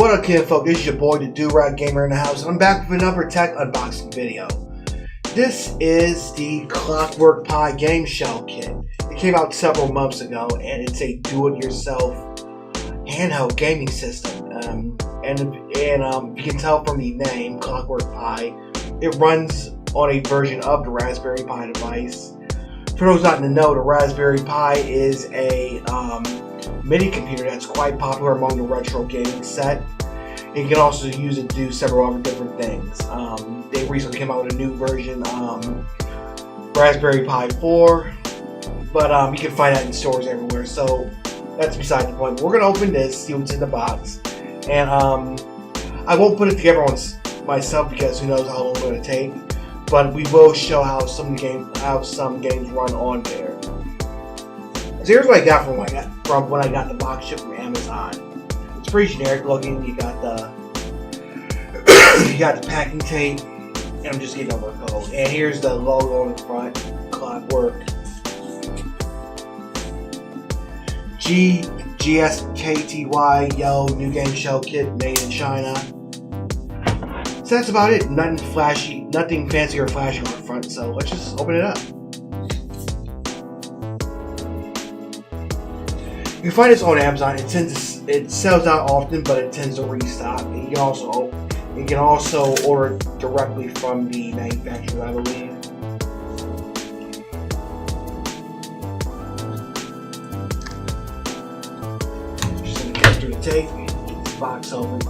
What up, kinfolk? This is your boy, the Do-Rag Gamer in the house, and I'm back with another tech unboxing video. This is the Clockworkpi Gameshell kit. It came out several months ago, and it's a do-it-yourself handheld gaming system. You can tell from the name, Clockworkpi, it runs on a version of the Raspberry Pi device. For those not to know, the Raspberry Pi is a mini computer that's quite popular among the retro gaming set. You can also use it to do several other different things. They recently came out with a new version, Raspberry Pi 4, but you can find that in stores everywhere, so that's beside the point. We're going to open this, see what's in the box, and I won't put it together myself because who knows how long it's going to take, but we will show how some games run on there. So here's what I got from when I got the box shipped from Amazon. It's pretty generic looking. You got the packing tape, and I'm just getting over a code. And here's the logo on the front, Clockwork. GSKTY yellow new game shell kit made in China. So that's about it. Nothing flashy, nothing fancy or flashy on the front. So let's just open it up. You can find this on Amazon. It sells out often, but it tends to restock. And you can also order directly from the manufacturer, I believe. Just gonna cut through the tape, get this box open.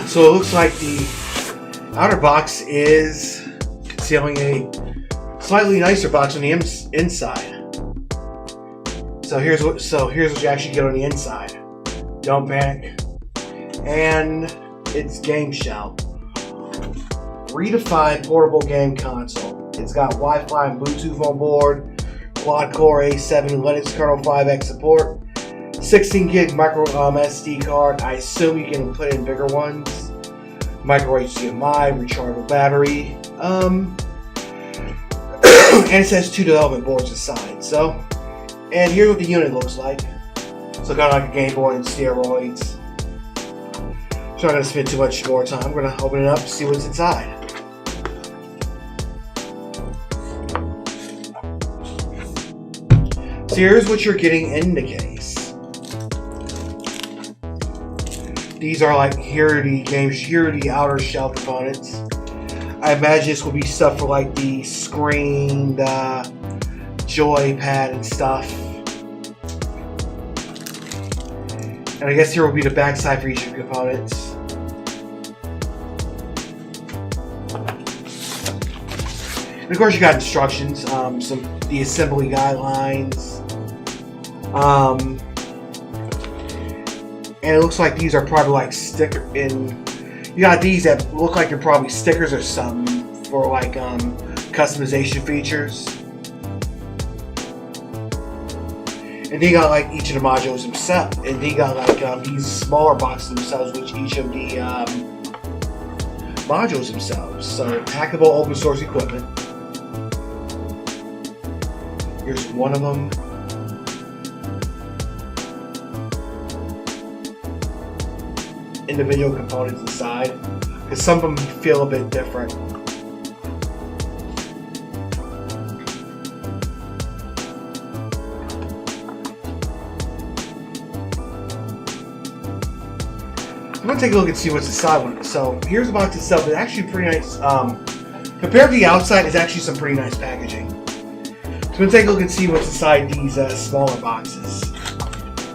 So it looks like the outer box is concealing a slightly nicer box on the inside. So here's what you actually get on the inside. Don't panic. And it's Gameshell. Redefined portable game console. It's got Wi-Fi and Bluetooth on board, quad-core A7 Linux kernel 5X support, 16 gig micro SD card. I assume you can put in bigger ones. Micro HDMI, rechargeable battery. And it says 2 development boards inside. So, and here's what the unit looks like. So kind of like a Game Boy on steroids. So I'm not going to spend too much more time. I'm going to open it up and see what's inside. So here's what you're getting in the case. These are like, here are the outer shell components. I imagine this will be stuff for like the screen, the joypad and stuff. And I guess here will be the backside for each of the components. And of course you got instructions, the assembly guidelines. And it looks like these are probably like you got these that look like they're probably stickers or something for like customization features. And they got like each of the modules themselves, and they got like these smaller boxes themselves with each of the modules themselves. So hackable open source equipment. Here's one of them. Individual components inside, because some of them feel a bit different. I'm going to take a look and see what's inside one. So here's the box itself. It's actually pretty nice. Compared to the outside, it's actually some pretty nice packaging. So I'm going to take a look and see what's inside these smaller boxes.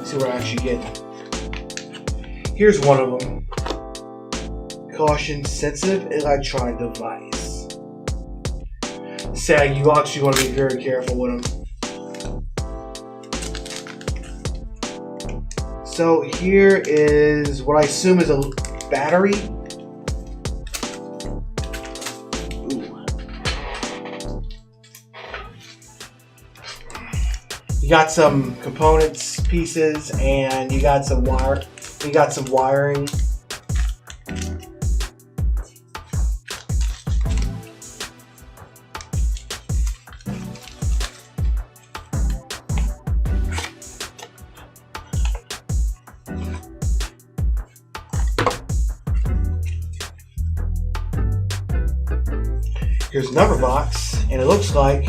See what I actually get. Here's one of them. Caution, sensitive electronic device. Saying you actually want to be very careful with them. So here is what I assume is a battery. Ooh. You got some components, pieces, and you got some wiring. Here's another box, and it looks like,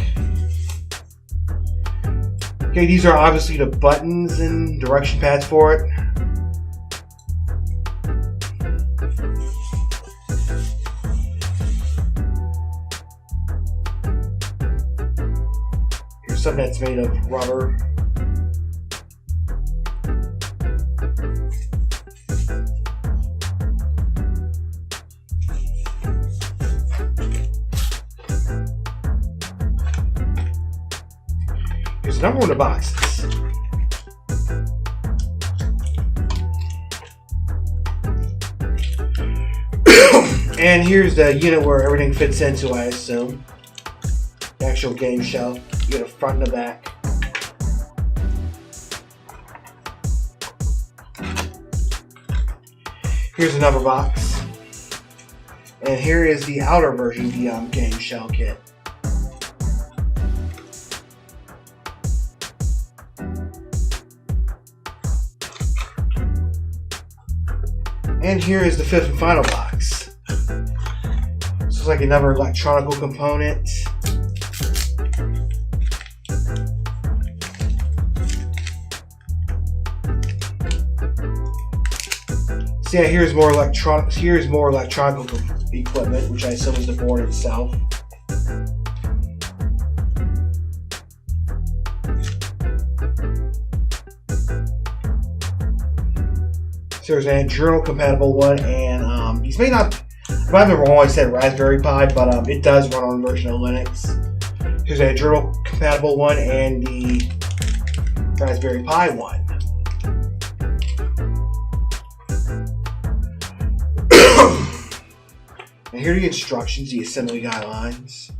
okay, these are obviously the buttons and direction pads for it. Here's something that's made of rubber. Here's another one of the boxes. And here's the unit where everything fits into, I assume. The actual game shell. You get a front and a back. Here's another box. And here is the outer version of the game shell kit. And here is the fifth and final box. This is like another electronic component. So yeah, here's more electronic equipment, which I assume is the board itself. So there's an journal compatible one, and these may not, if I've been wrong, I said Raspberry Pi, but it does run on a version of Linux. Here's a journal compatible one and the Raspberry Pi one. And here are the instructions, the assembly guidelines.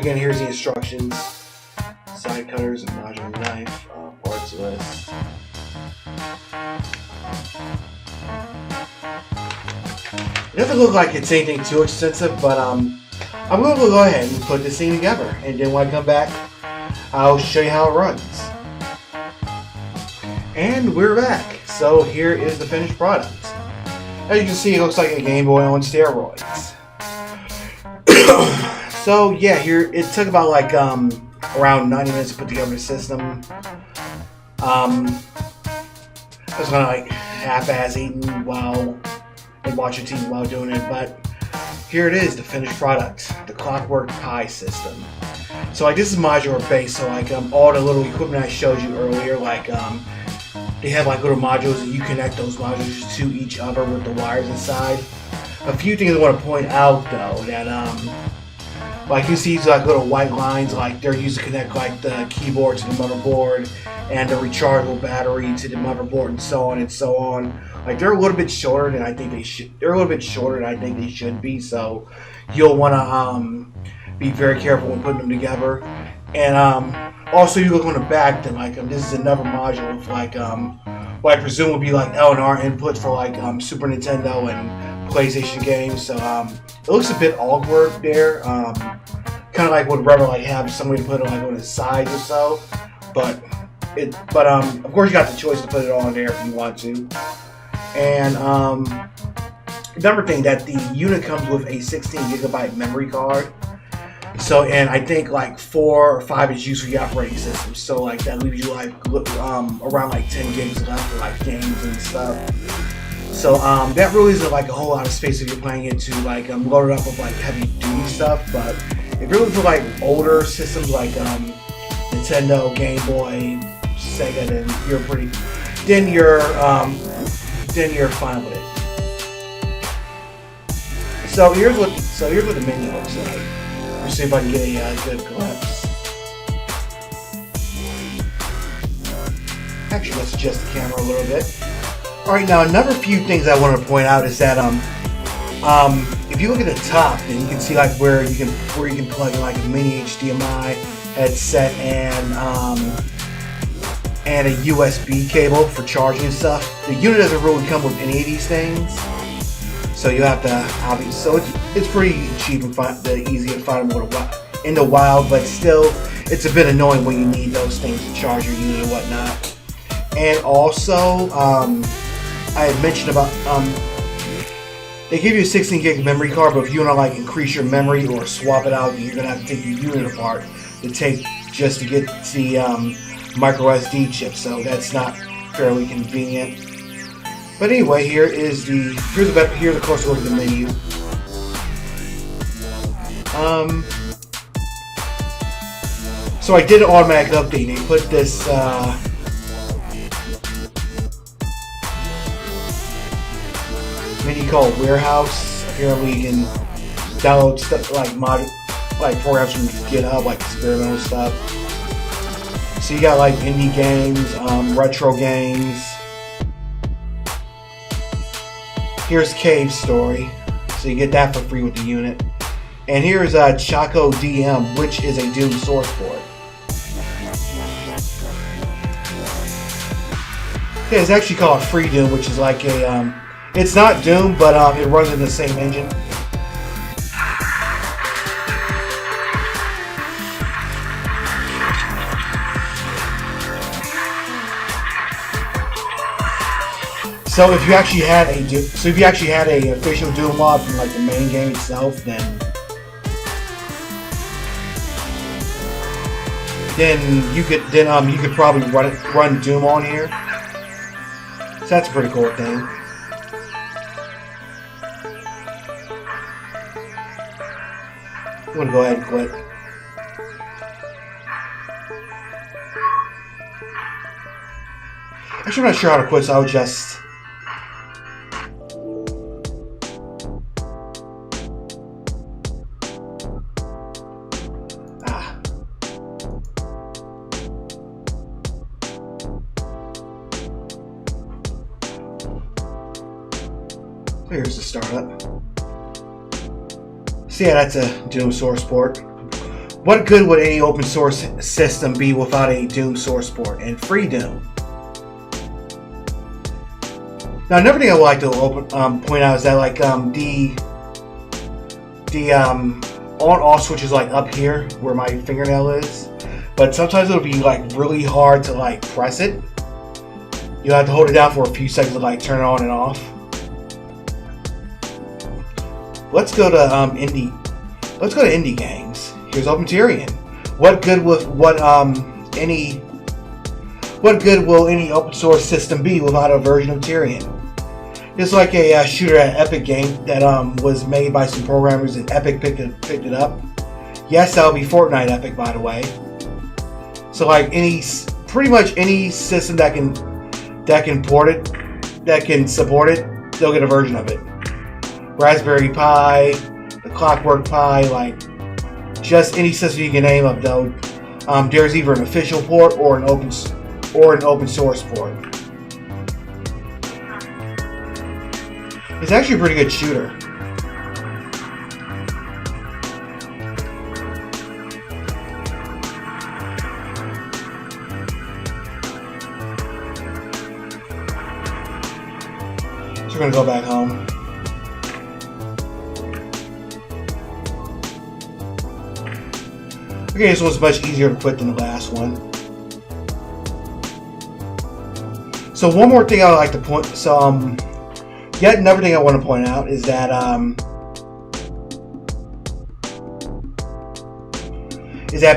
Here's the instructions. Side cutters and modular knife, parts list. It doesn't look like it's anything too extensive, but I'm going to go ahead and put this thing together, and then when I come back, I'll show you how it runs. And we're back. So here is the finished product. As you can see, it looks like a Game Boy on steroids. So yeah, here it took about like around 90 minutes to put together the system. I was kind of like half-ass eating and watching TV while doing it, but here it is, the finished product, the Clockworkpi system. So like this is modular based, so like all the little equipment I showed you earlier, like they have like little modules and you connect those modules to each other with the wires inside. A few things I want to point out though, that like you see these like little white lines, like they're used to connect like the keyboard to the motherboard and the rechargeable battery to the motherboard and so on and so on. Like they're a little bit shorter than I think they should. They're a little bit shorter than I think they should be. So you'll want to be very careful when putting them together. And also you look on the back, then like this is another module with like what I presume would be like L&R inputs for like Super Nintendo and PlayStation games. So it looks a bit awkward there. Kind of like would rather like have somebody to put it like on the side or so. But of course you got the choice to put it on there if you want to. And another thing, that the unit comes with a 16GB memory card. So, and I think like 4 or 5 is used for the operating system. So like that leaves you like around like 10 gigs left for like games and stuff. So that really isn't like a whole lot of space if you're playing it to like load it up with like heavy duty stuff. But if you're looking for like older systems like Nintendo, Game Boy, Sega, then you're fine with it. So here's what the menu looks like. Let's see if I can get a good glimpse. Actually, let's adjust the camera a little bit. Alright, now another few things I want to point out is that if if you look at the top, then you can see like where you can plug in like a mini HDMI headset and a USB cable for charging and stuff. The unit doesn't really come with any of these things, so you have to obviously. So it's pretty cheap and easy to find them in the wild, but still, it's a bit annoying when you need those things to charge your unit and whatnot. And also, I had mentioned about they give you a 16 gig memory card, but if you want to like increase your memory or swap it out, you're gonna have to take your unit apart to get the micro SD chip. So that's not fairly convenient. But anyway, here's a closer look at the menu. So I did an automatic update. They put this menu called Warehouse. Apparently you can download stuff like programs from GitHub, like experimental stuff. So you got like indie games, retro games. Here's Cave Story, so you get that for free with the unit. And here's Choco DM, which is a Doom source port. Yeah, it's actually called Free Doom, which is like a it's not Doom, but it runs in the same engine. So if you actually had a official Doom mod from like the main game itself, then you could probably run Doom on here. So that's a pretty cool thing. I'm gonna go ahead and quit. Actually, I'm not sure how to quit, so I'll just. Here's the startup. So yeah, that's a Doom source port. What good would any open source system be without a Doom source port and free Doom? Now, another thing I would like to point out is that like the on-off switch is like up here where my fingernail is, but sometimes it'll be like really hard to like press it. You have to hold it down for a few seconds to like turn it on and off. Let's go to indie games. Here's Opentyrian. What good will any open source system be without a version of Tyrian? It's like a shooter at Epic game that was made by some programmers, and Epic picked it up. Yes, that'll be Fortnite Epic, by the way. So like pretty much any system that can support it, they'll get a version of it. Raspberry Pi, the Clockworkpi, like just any system you can name up, though. There's either an official port or an open source port. It's actually a pretty good shooter. So we're gonna go back home. Okay, this one's much easier to quit than the last one. So one more thing I would like to point. Yet another thing I want to point out is that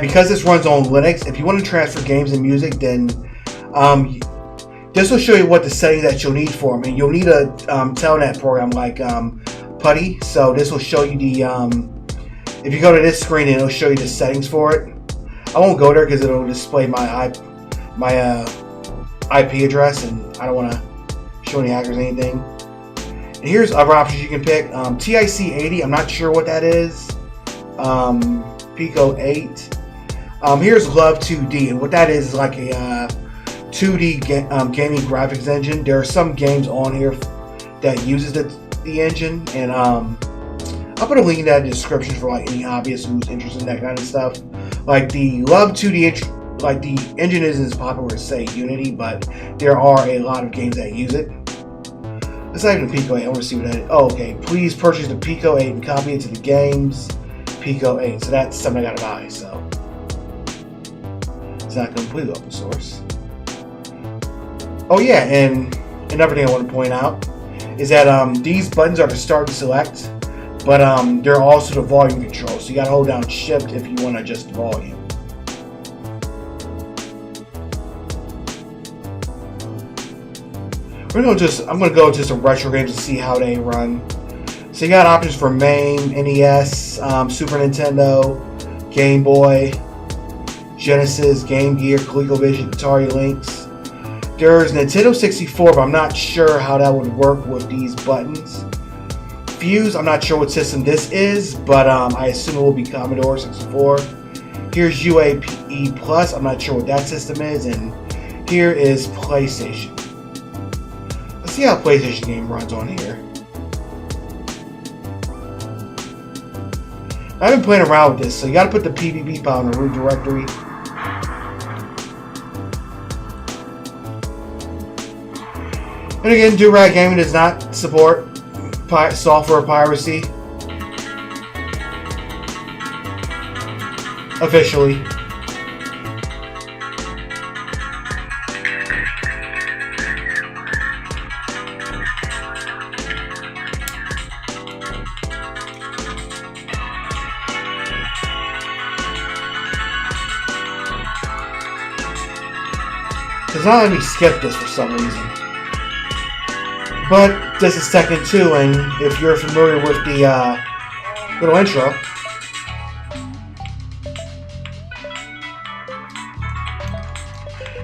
because this runs on Linux, if you want to transfer games and music, then this will show you what the settings that you'll need for them, and you'll need a telnet program like Putty. So this will show you the if you go to this screen, it'll show you the settings for it. I won't go there because it'll display my IP address, and I don't want to show any hackers anything. And here's other options you can pick. TIC80, I'm not sure what that is. Pico 8. Here's Love 2D, and what that is like a 2D gaming graphics engine. There are some games on here that uses the engine, and I I'll put a link in that description for like any hobbyist who's interested in that kind of stuff. Like the Love 2D, like the engine isn't as popular as say Unity, but there are a lot of games that use it. It's not even a Pico 8. I want to see what that is. Oh, okay. Please purchase the Pico 8 and copy it to the games. Pico 8. So that's something I gotta buy. So it's not completely open source. Oh yeah, and another thing I want to point out is that these buttons are to start and select, but they're also the volume control. So you gotta hold down Shift if you want to adjust the volume. I'm gonna go to some retro games to see how they run. So you got options for M.A.M.E, NES, Super Nintendo, Game Boy, Genesis, Game Gear, ColecoVision, Atari Lynx. There's Nintendo 64, but I'm not sure how that would work with these buttons. Fuse, I'm not sure what system this is, but I assume it will be Commodore 64. Here's UAE Plus, I'm not sure what that system is, and here is PlayStation. Let's see how a PlayStation game runs on here. I've been playing around with this, so you gotta put the PBB file in the root directory. And again, Do-Rag Gaming does not support software piracy. Officially. It's not letting me skip this for some reason. But this is Tekken 2, and if you're familiar with the little intro,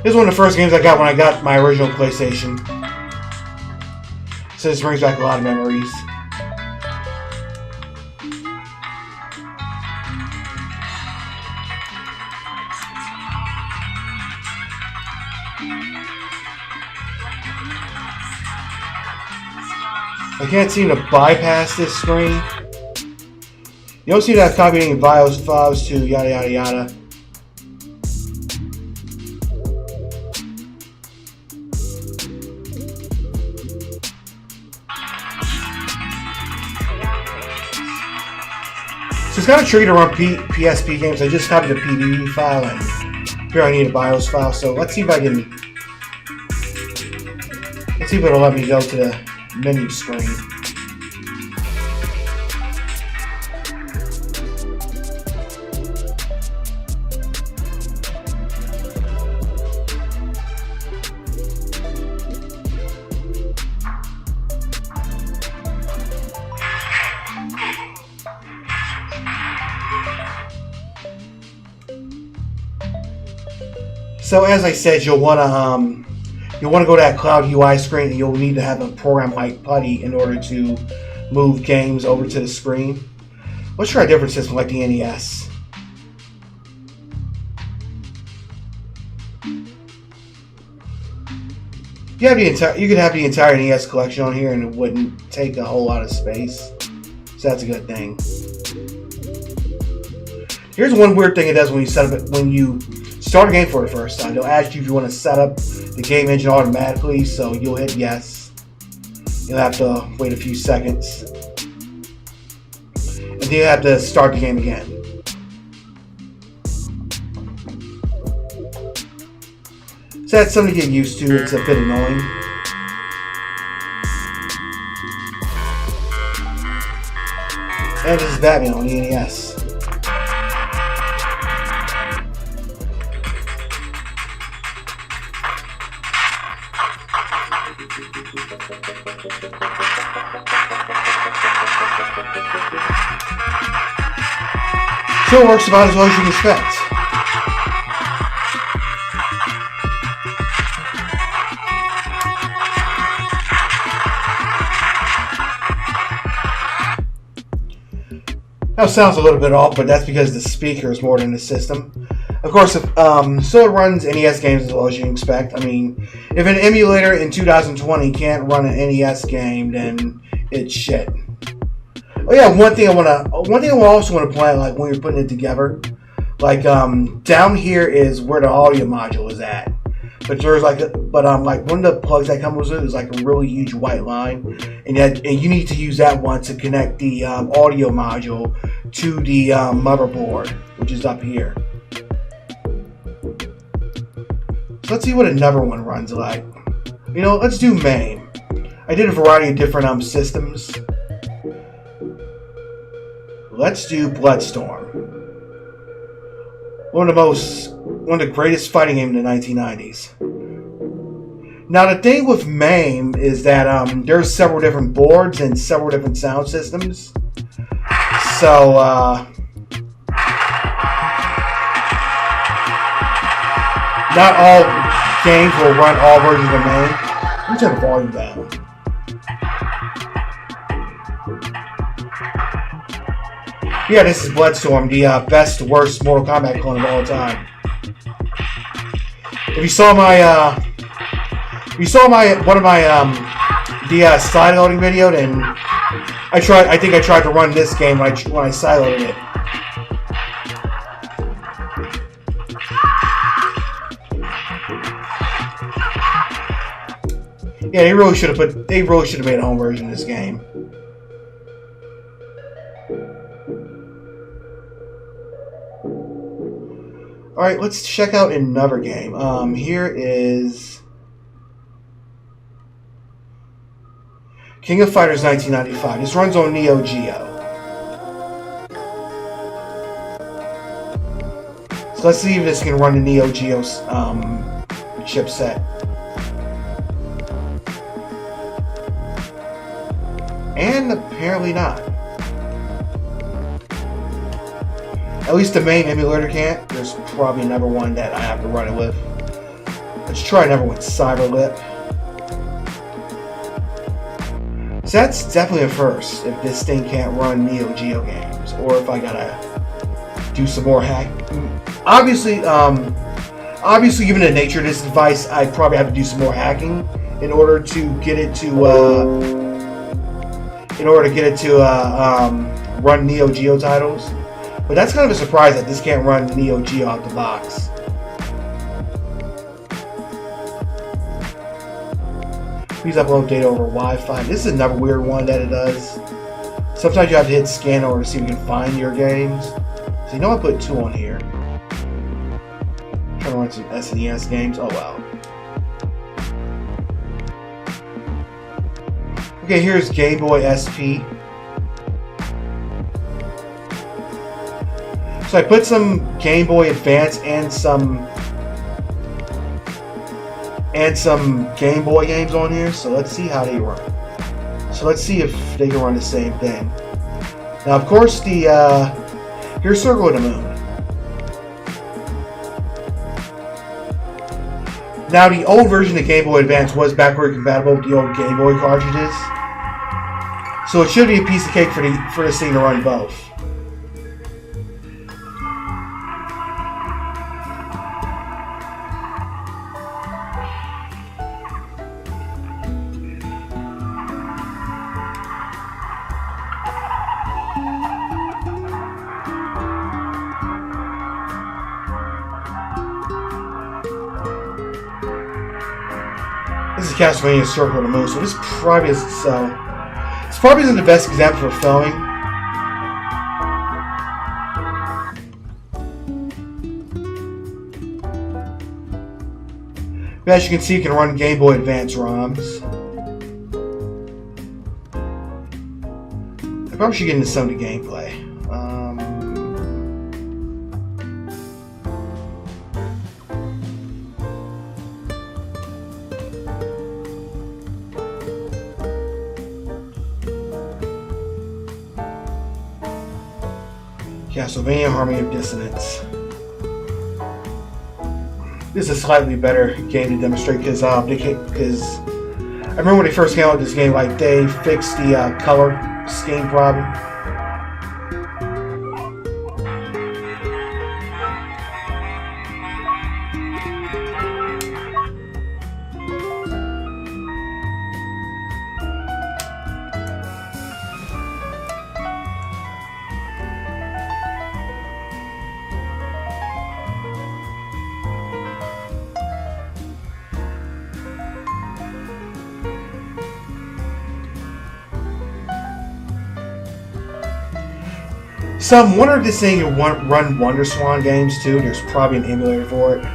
this is one of the first games I got when I got my original PlayStation. So this brings back a lot of memories. I can't seem to bypass this screen. You don't seem to have copied any files to yada yada yada. So it's kind of tricky to run PSP games. I just copied the PDB file and here I need a BIOS file. So let's see if I can. Let's see if it'll let me go to the menu screen. So as I said, you'll want to go to that Cloud UI screen, and you'll need to have a program like Putty in order to move games over to the screen. Let's try a different system like the NES. You could have the entire NES collection on here, and it wouldn't take a whole lot of space. So that's a good thing. Here's one weird thing it does when you set up it when you start a game for the first time. They'll ask you if you want to set up the game engine automatically, so you'll hit yes. You'll have to wait a few seconds. And then you have to start the game again. So that's something to get used to. It's a bit annoying. And this is Batman on the NES. So it works about as well as you can expect. That sounds a little bit off, but that's because the speaker is more than the system. Of course, so it runs NES games as well as you can expect. I mean, if an emulator in 2020 can't run an NES game, then it's shit. Oh yeah, one thing I also want to point out, like when you're putting it together, like down here is where the audio module is at. But there's like one of the plugs that comes with it is like a really huge white line, and you need to use that one to connect the audio module to the motherboard, which is up here. So let's see what another one runs like. You know, let's do M.A.M.E. I did a variety of different systems. Let's do Bloodstorm. One of the greatest fighting games in the 1990s. Now the thing with M.A.M.E. is that there's several different boards and several different sound systems. So not all games will run all versions of M.A.M.E. Let me turn the volume down. Yeah, this is Bloodstorm, the best, worst Mortal Kombat clone of all time. If you saw one of my side loading video, then I think I tried to run this game when I side loaded it. Yeah, they really should have made a home version of this game. Alright, let's check out another game. Here is King of Fighters 1995. This runs on Neo Geo. So let's see if this can run the Neo Geo chipset. And apparently not. At least the main emulator can't. There's probably another one that I have to run it with. Let's try another one, Cyberlip. So that's definitely a first if this thing can't run Neo Geo games, or if I gotta do some more hack. Obviously, given the nature of this device, I'd probably have to do some more hacking in order to get it to run Neo Geo titles. But that's kind of a surprise that this can't run Neo Geo out the box. Please upload data over Wi-Fi. This is another weird one that it does. Sometimes you have to hit scan in order to see if you can find your games. So you know I put 2 on here. I'm trying to run some SNES games. Oh wow. Okay, here's Game Boy SP. So I put some Game Boy Advance and some Game Boy games on here. So let's see how they run. So let's see if they can run the same thing. Now, of course, here's Circle of the Moon. Now, the old version of Game Boy Advance was backward compatible with the old Game Boy cartridges, so it should be a piece of cake for this thing to run both. This is Castlevania Circle of the Moon, so this probably isn't it's probably isn't the best example for filming. But as you can see, you can run Game Boy Advance ROMs. I probably should get into some of the gameplay. Castlevania Harmony of Dissonance. This is a slightly better game to demonstrate because I remember when they first came out with this game, like they fixed the color scheme problem. So I'm wondering if this thing can run WonderSwan games too. There's probably an emulator for it.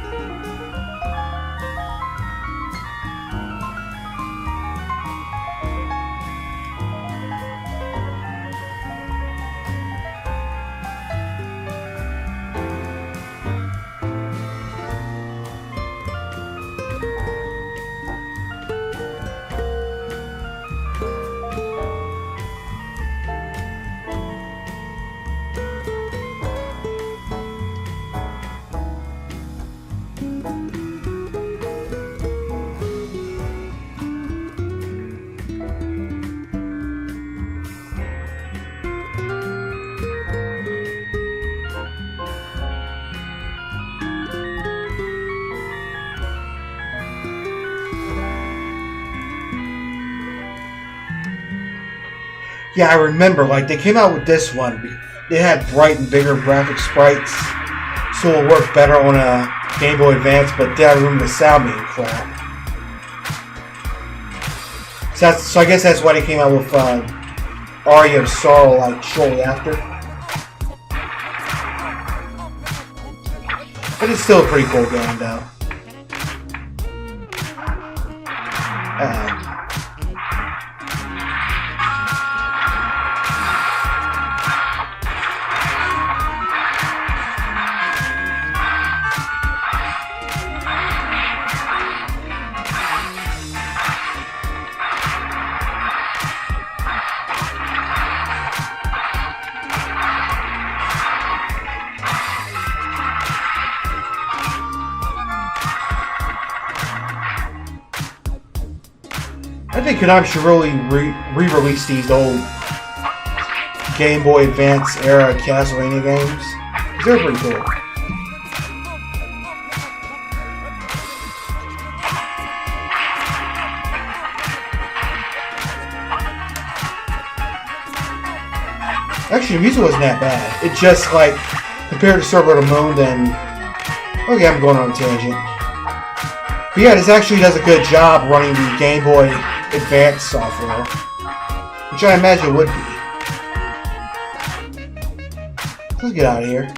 Yeah, I remember, like, they came out with this one. It had bright and bigger graphic sprites, so it'll work better on a Game Boy Advance, but then I remember the sound being crap. So I guess that's why they came out with Aria of Sorrow, like, shortly after. But it's still a pretty cool game, though. I think Konami should really re-release these old Game Boy Advance era Castlevania games. They're pretty cool. Actually, the music wasn't that bad. It just, like, compared to Circle of the Moon, then... Okay, I'm going on a tangent. But yeah, this actually does a good job running the Game Boy Advance software, which I imagine would be. Let's get out of here.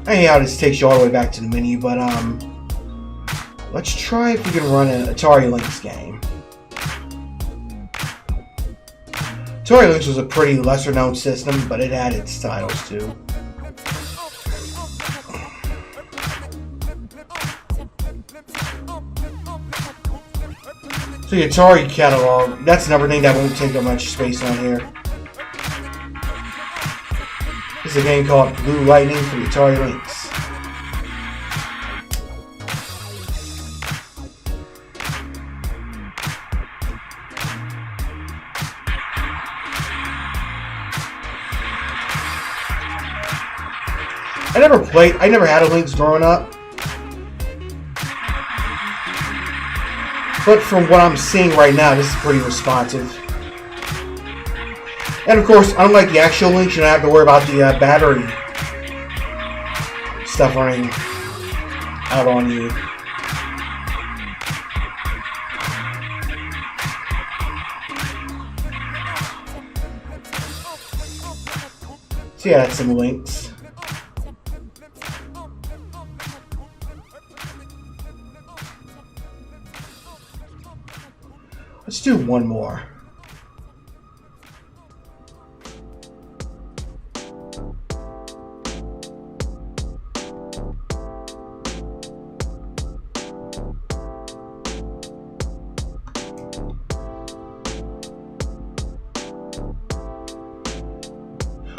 Anyhow, this takes you all the way back to the menu, but let's try if we can run an Atari Lynx game. Atari Lynx was a pretty lesser known system, but it had its titles too. So the Atari catalog, that's another thing that won't take up much space on here. This is a game called Blue Lightning for the Atari Lynx. I never had a Lynx growing up. But from what I'm seeing right now, this is pretty responsive. And of course, unlike the actual Lynx, you don't have to worry about the battery stuff running out on you. So yeah, that's some Lynx. Let's do one more.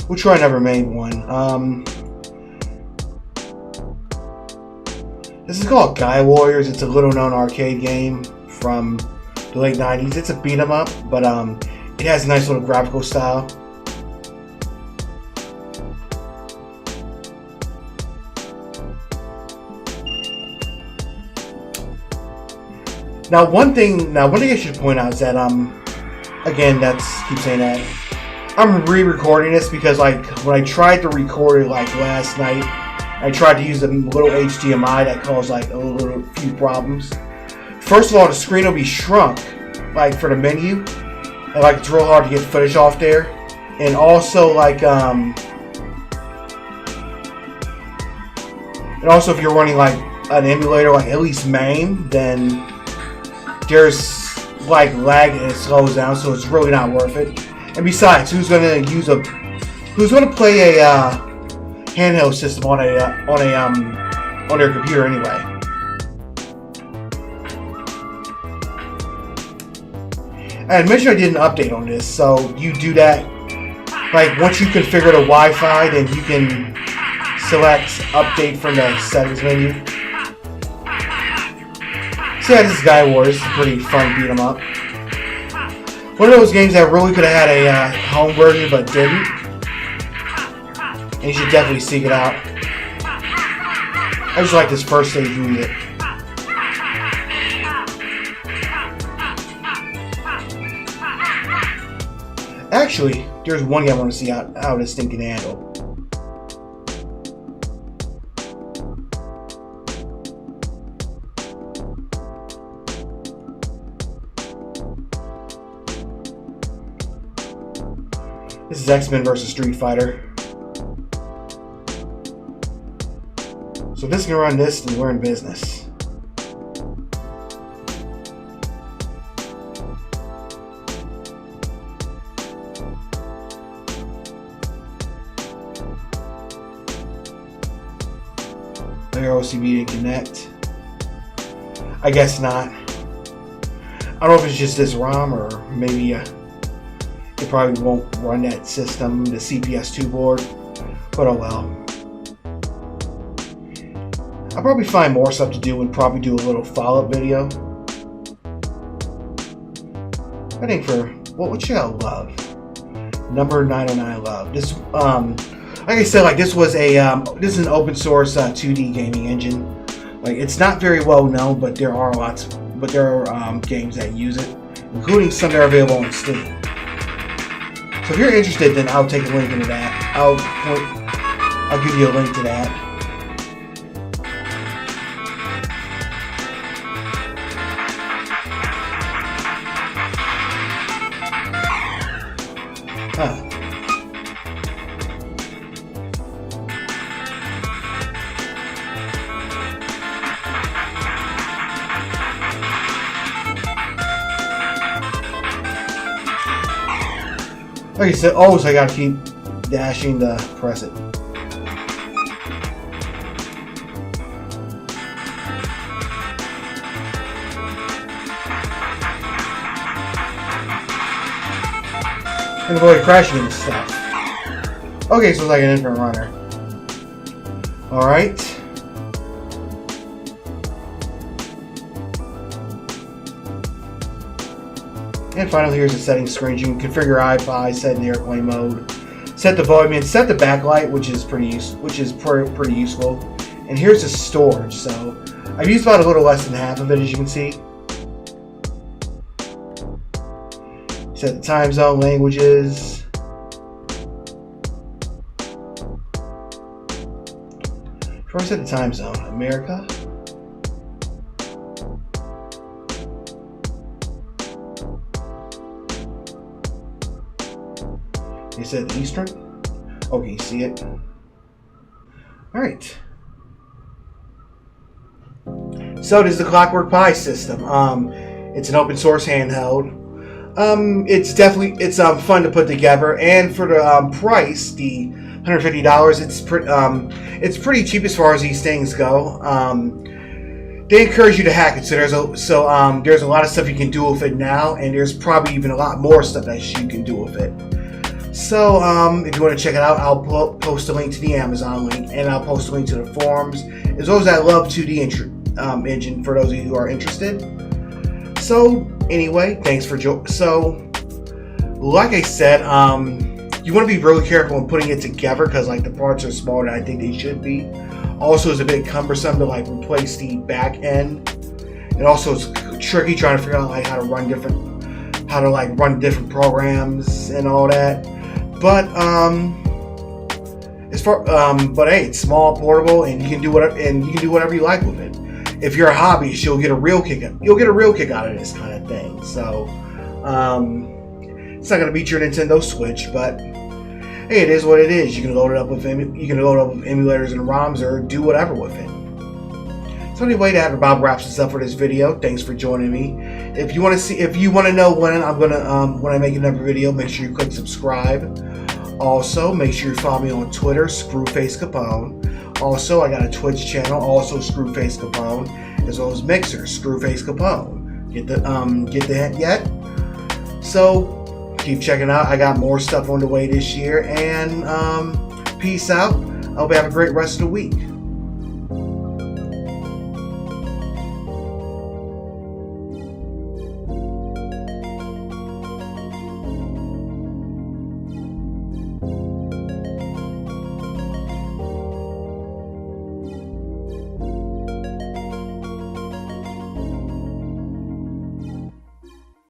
We'll try another M.A.M.E one. This is called Guy Warriors. It's a little known arcade game from the late 90s. It's a beat 'em up, but it has a nice little graphical style. Now one thing I should point out is that again, keep saying that. I'm re-recording this because like when I tried to record it like last night, I tried to use a little HDMI that caused like a few problems. First of all, the screen will be shrunk, like for the menu, and like it's real hard to get footage off there. And also like and also if you're running like an emulator like at least M.A.M.E, then there's like lag and it slows down, so it's really not worth it. And besides, who's gonna play a handheld system on their computer anyway? I mentioned I did an update on this, so you do that. Like once you configure the Wi-Fi, then you can select update from the settings menu. So yeah, this is Guy Wars. It's a pretty fun beat 'em up. One of those games that really could have had a home version but didn't. And you should definitely seek it out. I just like this first stage music. Actually, there's one game I want to see how this thing can handle. This is X-Men vs. Street Fighter. So if this can run this, then we're in business. Their OCB didn't connect. I guess not. I don't know if it's just this ROM or maybe it probably won't run that system, the CPS2 board, but oh well. I'll probably find more stuff to do and probably do a little follow-up video. I think for what should I love? Number 909 love. This like I said, like this was a this is an open source 2D gaming engine. Like it's not very well known, but there are games that use it, including some that are available on Steam. So if you're interested, then I'll take a link into that. I'll give you a link to that. Huh. Like I said, so I gotta keep dashing to press it. And avoid crashing into stuff. Okay, so it's like an infant runner. Alright. And finally, here's the settings screen. You can configure your Wi-Fi, set in the airplane mode, set the volume, and set the backlight, which is pretty useful. And here's the storage. So I've used about a little less than half of it, as you can see. Set the time zone, languages. Before I set the time zone, America. You said Eastern? Okay, you see it? Alright. So this is the Clockworkpi system. It's an open source handheld. It's fun to put together, and for the price, the $150, it's pretty cheap as far as these things go. They encourage you to hack it, so there's a lot of stuff you can do with it now, and there's probably even a lot more stuff that you can do with it. So, if you want to check it out, I'll post a link to the Amazon link, and I'll post a link to the forums, as well as that Love 2D engine for those of you who are interested. So, anyway, thanks for joining. So, like I said, you want to be really careful when putting it together, because like the parts are smaller than I think they should be. Also, it's a bit cumbersome to like replace the back end, and also it's tricky trying to figure out like how to run different programs and all that. But but hey, it's small, portable, and you can do whatever you like with it. if you're a hobbyist, you'll get a real kick out of this kind of thing. So it's not going to beat your Nintendo Switch, but hey, it is what it is. You can load it up with emulators and ROMs, or do whatever with it. So anyway, that about wraps this up for this video. Thanks for joining me. If you want to know when I'm gonna when I make another video, make sure you click subscribe. Also, make sure you follow me on Twitter, Screwface Capone. Also, I got a Twitch channel, also Screwface Capone, as well as Mixer, Screwface Capone. Get the hint yet? So keep checking out. I got more stuff on the way this year, and peace out. I hope you have a great rest of the week.